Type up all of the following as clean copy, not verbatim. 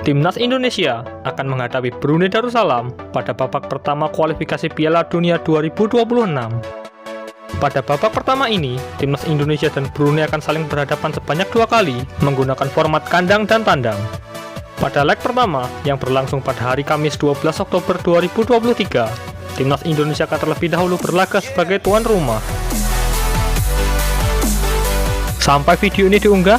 Timnas Indonesia akan menghadapi Brunei Darussalam pada babak pertama kualifikasi Piala Dunia 2026. Pada babak pertama ini, Timnas Indonesia dan Brunei akan saling berhadapan sebanyak 2 kali menggunakan format kandang dan tandang. Pada leg pertama, yang berlangsung pada hari Kamis 12 Oktober 2023, Timnas Indonesia akan terlebih dahulu berlaga sebagai tuan rumah. Sampai video ini diunggah,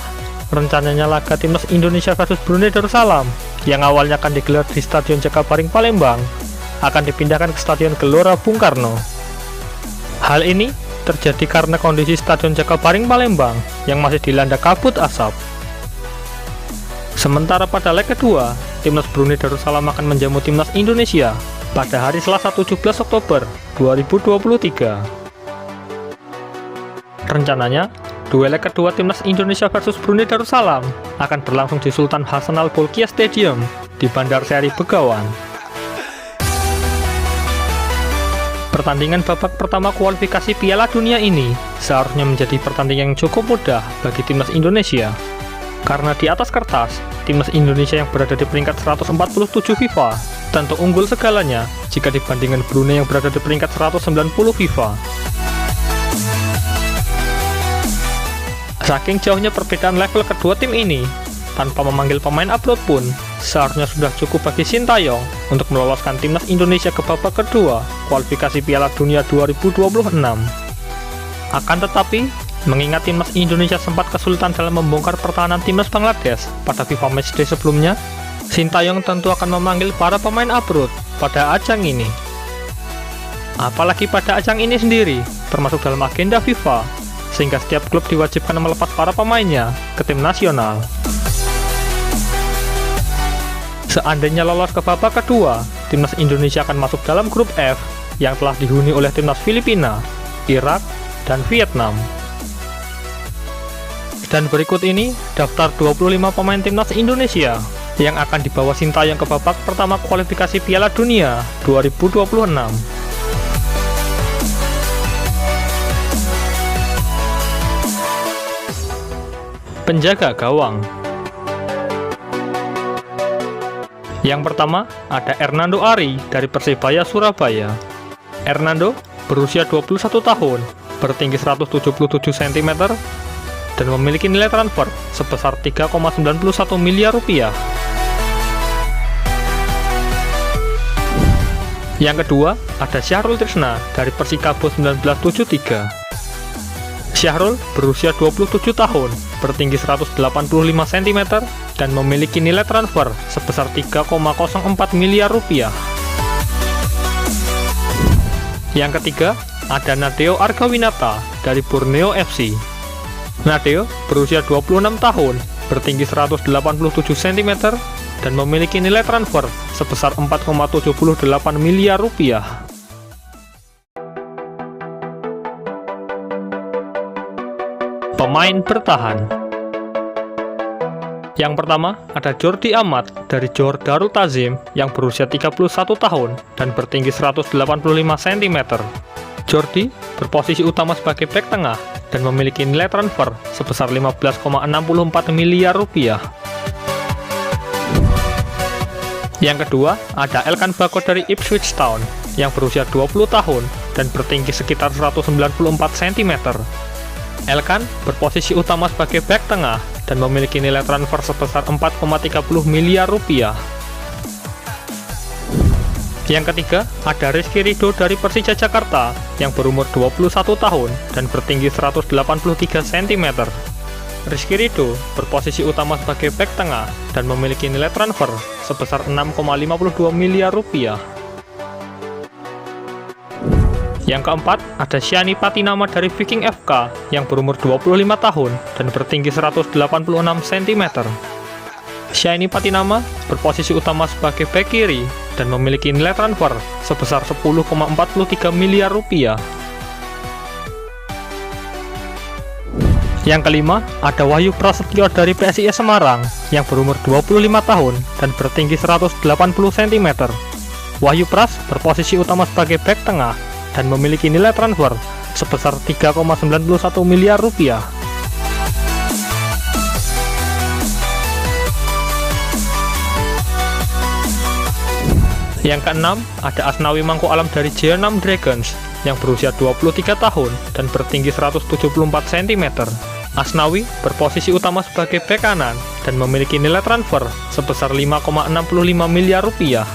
rencananya laga Timnas Indonesia versus Brunei Darussalam yang awalnya akan digelar di Stadion Jakabaring Palembang akan dipindahkan ke Stadion Gelora Bung Karno. Hal ini terjadi karena kondisi Stadion Jakabaring Palembang yang masih dilanda kabut asap. Sementara pada leg kedua, Timnas Brunei Darussalam akan menjamu Timnas Indonesia pada hari Selasa 17 Oktober 2023. Rencananya, duel leg kedua Timnas Indonesia versus Brunei Darussalam akan berlangsung di Sultan Hasan Al Bolkiah Stadium di Bandar Seri Begawan. Pertandingan babak pertama kualifikasi Piala Dunia ini seharusnya menjadi pertandingan yang cukup mudah bagi Timnas Indonesia. Karena di atas kertas, Timnas Indonesia yang berada di peringkat 147 FIFA tentu unggul segalanya jika dibandingkan Brunei yang berada di peringkat 190 FIFA. Saking jauhnya perbedaan level kedua tim ini, tanpa memanggil pemain abroad pun, seharusnya sudah cukup bagi Sintayong untuk meloloskan Timnas Indonesia ke babak kedua kualifikasi Piala Dunia 2026. Akan tetapi, mengingat Timnas Indonesia sempat kesulitan dalam membongkar pertahanan Timnas Bangladesh pada FIFA Matchday sebelumnya, Sintayong tentu akan memanggil para pemain abroad pada ajang ini. Apalagi pada ajang ini sendiri, termasuk dalam agenda FIFA, sehingga setiap klub diwajibkan melepas para pemainnya ke tim nasional. Seandainya lolos ke babak kedua, Timnas Indonesia akan masuk dalam grup F yang telah dihuni oleh Timnas Filipina, Irak, dan Vietnam. Dan berikut ini daftar 25 pemain Timnas Indonesia yang akan dibawa Sintayong ke babak pertama kualifikasi Piala Dunia 2026. Penjaga gawang. Yang pertama ada Hernando Ari dari Persebaya Surabaya. Hernando berusia 21 tahun, bertinggi 177 cm, dan memiliki nilai transfer sebesar 3,91 miliar rupiah. Yang kedua ada Syahrul Trisna dari Persikabo 1973. Syahrul berusia 27 tahun, bertinggi 185 cm, dan memiliki nilai transfer sebesar 3,04 miliar rupiah. Yang ketiga ada Nadeo Argawinata dari Borneo FC. Nadeo berusia 26 tahun, bertinggi 187 cm, dan memiliki nilai transfer sebesar 4,78 miliar rupiah. Pemain bertahan. Yang pertama ada Jordi Amat dari Johor Darul Ta'zim yang berusia 31 tahun dan bertinggi 185 cm. Jordi berposisi utama sebagai bek tengah dan memiliki nilai transfer sebesar 15,64 miliar rupiah. Yang kedua ada Elkan Bagot dari Ipswich Town yang berusia 20 tahun dan bertinggi sekitar 194 cm. Elkan berposisi utama sebagai bek tengah dan memiliki nilai transfer sebesar 4,30 miliar rupiah. Yang ketiga ada Rizky Ridho dari Persija Jakarta yang berumur 21 tahun dan bertinggi 183 cm. Rizky Ridho berposisi utama sebagai bek tengah dan memiliki nilai transfer sebesar 6,52 miliar rupiah. Yang keempat ada Syani Patinama dari Viking FK yang berumur 25 tahun dan bertinggi 186 cm. Syani Patinama berposisi utama sebagai bek kiri dan memiliki nilai transfer sebesar 10,43 miliar rupiah. Yang kelima ada Wahyu Prasetyo dari PSIS Semarang yang berumur 25 tahun dan bertinggi 180 cm. Wahyu Pras berposisi utama sebagai bek tengah dan memiliki nilai transfer sebesar 3,91 miliar rupiah. Yang keenam, ada Asnawi Mangku Alam dari Jeonnam Dragons yang berusia 23 tahun dan bertinggi 174 cm. Asnawi berposisi utama sebagai bek kanan dan memiliki nilai transfer sebesar 5,65 miliar rupiah.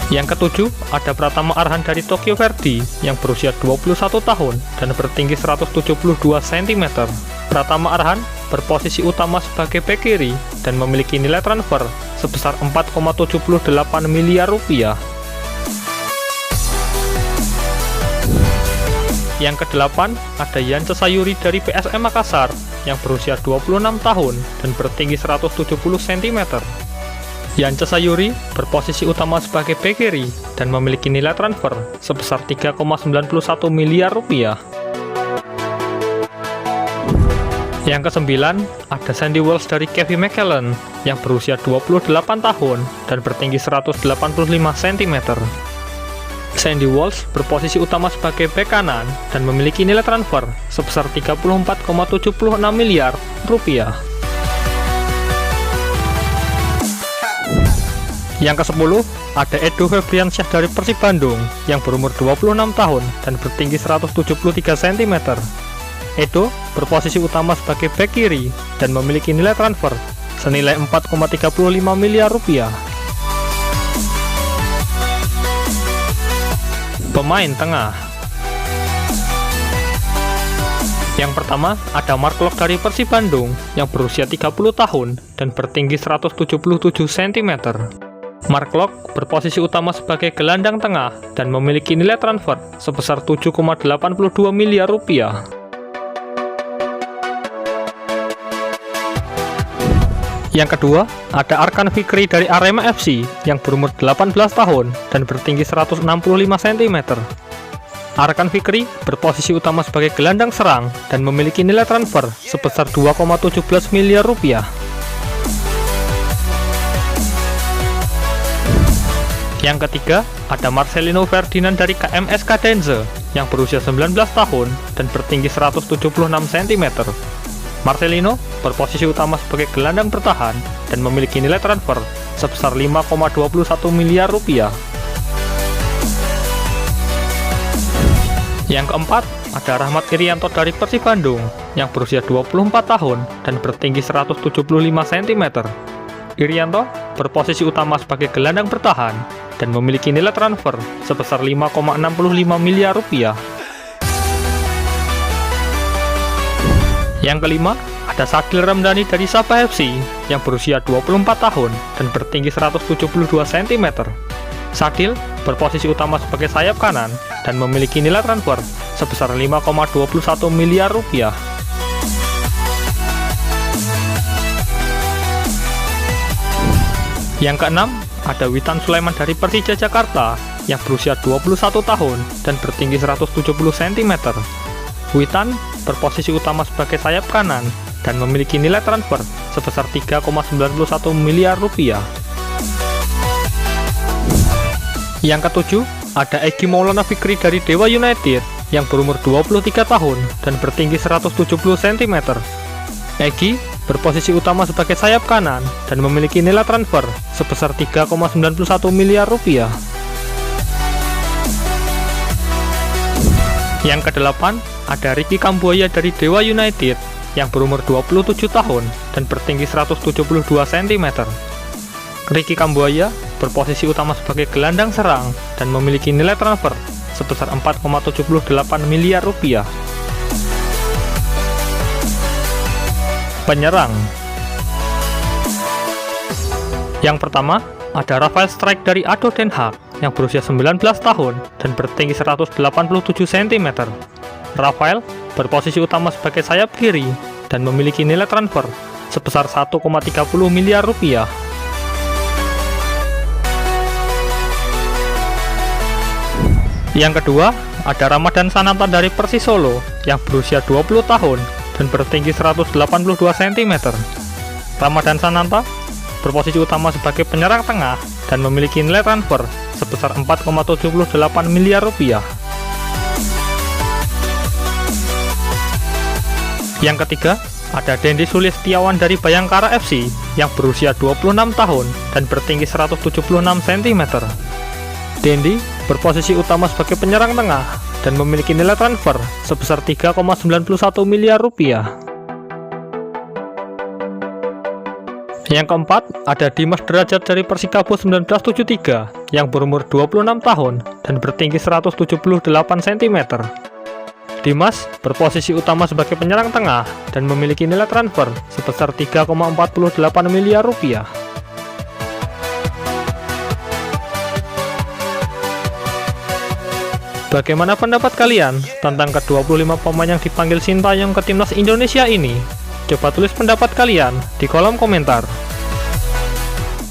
Yang ketujuh, ada Pratama Arhan dari Tokyo Verdy yang berusia 21 tahun dan bertinggi 172 cm. Pratama Arhan berposisi utama sebagai bek kiri dan memiliki nilai transfer sebesar 4,78 miliar rupiah. Yang kedelapan, ada Yance Sayuri dari PSM Makassar yang berusia 26 tahun dan bertinggi 170 cm. Yance Sayuri berposisi utama sebagai bek kiri dan memiliki nilai transfer sebesar 3,91 miliar rupiah. Yang kesembilan, ada Sandy Walsh dari KV Mechelen yang berusia 28 tahun dan bertinggi 185 cm. Sandy Walsh berposisi utama sebagai bek kanan dan memiliki nilai transfer sebesar 34,76 miliar rupiah. Yang ke-10, ada Edo Febriansyah dari Persib Bandung yang berumur 26 tahun dan bertinggi 173 cm. Edo berposisi utama sebagai bek kiri dan memiliki nilai transfer senilai 4,35 miliar rupiah. Pemain tengah. Yang pertama, ada Mark Locke dari Persib Bandung yang berusia 30 tahun dan bertinggi 177 cm. Mark Locke berposisi utama sebagai gelandang tengah dan memiliki nilai transfer sebesar 7,82 miliar rupiah. Yang kedua, ada Arkan Fikri dari Arema FC yang berumur 18 tahun dan bertinggi 165 cm. Arkan Fikri berposisi utama sebagai gelandang serang dan memiliki nilai transfer sebesar 2,17 miliar rupiah. Yang ketiga, ada Marcelino Ferdinand dari KMS Cadense yang berusia 19 tahun dan bertinggi 176 cm. Marcelino berposisi utama sebagai gelandang bertahan dan memiliki nilai transfer sebesar 5,21 miliar rupiah. Yang keempat, ada Rahmat Irianto dari Persib Bandung yang berusia 24 tahun dan bertinggi 175 cm. Irianto berposisi utama sebagai gelandang bertahan dan memiliki nilai transfer sebesar 5,65 miliar rupiah. Yang kelima, ada Shakil Ramdhani dari Sabah FC yang berusia 24 tahun dan bertinggi 172 cm. Shakil berposisi utama sebagai sayap kanan dan memiliki nilai transfer sebesar 5,21 miliar rupiah. Yang keenam, ada Witan Sulaiman dari Persija Jakarta yang berusia 21 tahun dan bertinggi 170 cm. Witan berposisi utama sebagai sayap kanan dan memiliki nilai transfer sebesar 3,91 miliar rupiah. Yang ketujuh, ada Egy Maulana Fikri dari Dewa United yang berumur 23 tahun dan bertinggi 170 cm. Egy berposisi utama sebagai sayap kanan dan memiliki nilai transfer sebesar 3,91 miliar rupiah. Yang kedelapan, ada Ricky Kambuaya dari Dewa United yang berumur 27 tahun dan bertinggi 172 cm. Ricky Kambuaya berposisi utama sebagai gelandang serang dan memiliki nilai transfer sebesar 4,78 miliar rupiah. Penyerang. Yang pertama, ada Rafael Strijk dari ADO Den Haag yang berusia 19 tahun dan bertinggi 187 cm. Rafael berposisi utama sebagai sayap kiri dan memiliki nilai transfer sebesar 1,30 miliar rupiah. Yang kedua, ada Ramadan Sananta dari Persis Solo yang berusia 20 tahun dan bertinggi 182 cm. Ramadan Sananta berposisi utama sebagai penyerang tengah dan memiliki nilai transfer sebesar 4,78 miliar rupiah. Yang ketiga, ada Dendi Sulistiawan dari Bayangkara FC yang berusia 26 tahun dan bertinggi 176 cm. Dendi berposisi utama sebagai penyerang tengah dan memiliki nilai transfer sebesar 3,91 miliar rupiah. Yang keempat, ada Dimas Derajat dari Persikabo 1973 yang berumur 26 tahun dan bertinggi 178 cm. Dimas berposisi utama sebagai penyerang tengah dan memiliki nilai transfer sebesar 3,48 miliar rupiah. Bagaimana pendapat kalian tentang ke-25 pemain yang dipanggil Sintayong ke timnas Indonesia ini? Coba tulis pendapat kalian di kolom komentar.